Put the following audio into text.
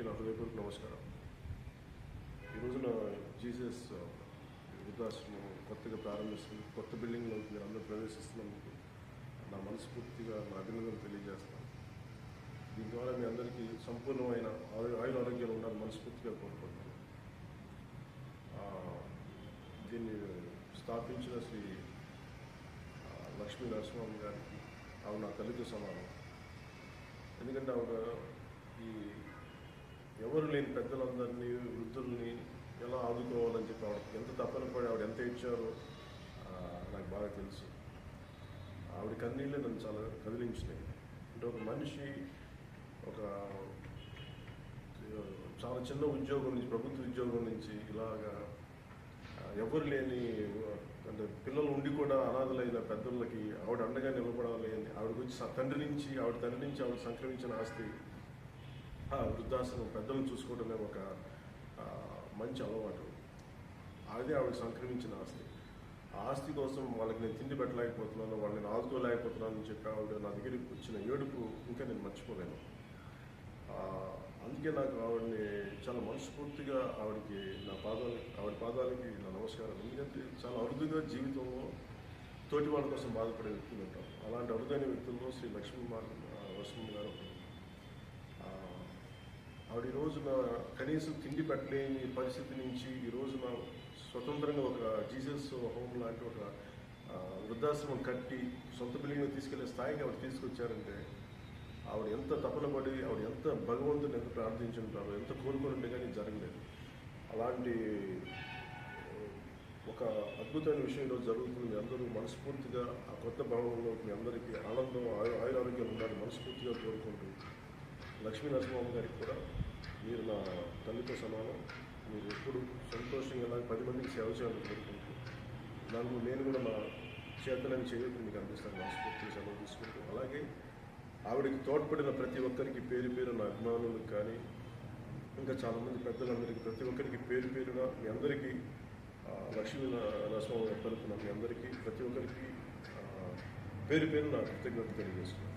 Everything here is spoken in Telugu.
అందరికీ నా హృదయపూర్వక నమస్కారం. ఈ రోజున జీసస్ వృద్ధాశ్రమం కొత్తగా ప్రారంభిస్తుంది. కొత్త బిల్డింగ్లో మీరు అందరూ ప్రవేశిస్తున్నందుకు నా మనస్ఫూర్తిగా నా అభినందనలు తెలియజేస్తాను. దీని ద్వారా మీ అందరికీ సంపూర్ణమైన ఆరోగ్యాలు ఉండాలని మనస్ఫూర్తిగా కోరుకుంటున్నాను. దీన్ని స్థాపించిన శ్రీ లక్ష్మీ నరసింహం గారికి ఆవిడ నా తల్లితో సమానం. ఎందుకంటే ఆవిడ ఈ ఎవరు లేని పెద్దలందరినీ, వృద్ధుల్ని ఎలా ఆదుకోవాలని చెప్పి ఆవిడకి ఎంత తప్పన పడి ఆవిడ ఎంత ఇచ్చారో నాకు బాగా తెలుసు. ఆవిడ కన్నీళ్ళే నన్ను చాలా కదిలించినాయి. అంటే ఒక మనిషి చాలా చిన్న ఉద్యోగం నుంచి, ప్రభుత్వ ఉద్యోగం నుంచి ఇలాగా ఎవరు లేని అంటే పిల్లలు ఉండి కూడా అనాథలైన పెద్దలకి ఆవిడ అండగా నిలబడాలి అని ఆవిడ గురించి తండ్రి నుంచి ఆవిడ సంక్రమించిన ఆస్తి వృద్ధాశ్రమం పెద్దలను చూసుకోవడమే ఒక మంచి అలవాటు. అదే ఆవిడ సంక్రమించిన ఆస్తి. ఆ ఆస్తి కోసం వాళ్ళకి నేను తిండి పెట్టలేకపోతున్నాను, వాళ్ళని ఆదుకోలేకపోతున్నాను అని చెప్పి ఆవిడ నా దగ్గరికి వచ్చిన ఏడుపు ఇంకా నేను మర్చిపోలేను. అందుకే నాకు ఆవిడని చాలా మనస్ఫూర్తిగా ఆవిడ పాదాలకి నా నమస్కారం. ఎందుకంటే చాలా అరుదుగా జీవితంలో తోటి వాళ్ళ కోసం బాధపడే వ్యక్తులు ఉంటాం. అలాంటి అరుదైన వ్యక్తుల్లో శ్రీ లక్ష్మీ నరసింహం గారు. ఆవిడ ఈ రోజున కనీసం తిండి పెట్టలేని పరిస్థితి నుంచి ఈ రోజున స్వతంత్రంగా ఒక జీసస్ హోమ్ లాంటి ఒక వృద్ధాశ్రమం కట్టి సొంత బిల్డింగ్లో తీసుకెళ్లే స్థాయికి ఆవిడ తీసుకొచ్చారంటే ఆవిడ ఎంత తపన పడి, ఆవిడ ఎంత భగవంతుని ఎంత ప్రార్థించుంటారో, ఎంత కోరుకుంటే కానీ జరగలేదు. అలాంటి ఒక అద్భుతమైన విషయం ఈరోజు జరుగుతుంది. మీ అందరూ మనస్ఫూర్తిగా ఆ కొత్త భవనంలో మీ అందరికీ ఆనందం, ఆరోగ్యం ఉండాలని మనస్ఫూర్తిగా కోరుకుంటూ, లక్ష్మీ నరసింహం గారికి కూడా మీరు నా తల్లితో సమానం. మీరు ఎప్పుడు సంతోషంగా 10 మందికి సేవ చేయాలని కోరుకుంటూ, దాంట్లో నేను కూడా నా చేతనని చేయడం మీకు అందిస్తాను మనస్ఫూర్తిగా సెలవు తీసుకుంటూ. అలాగే ఆవిడకి తోడ్పడిన ప్రతి ఒక్కరికి పేరు పేరు నా అభిమానులకు కానీ, ఇంకా చాలామంది పెద్దలందరికీ ప్రతి ఒక్కరికి పేరు పేరున మీ అందరికీ లక్ష్మీ నరసింహం గారు తరపున మీ అందరికీ ప్రతి ఒక్కరికి పేరు పేరు నా కృతజ్ఞతలు తెలియజేస్తున్నాను.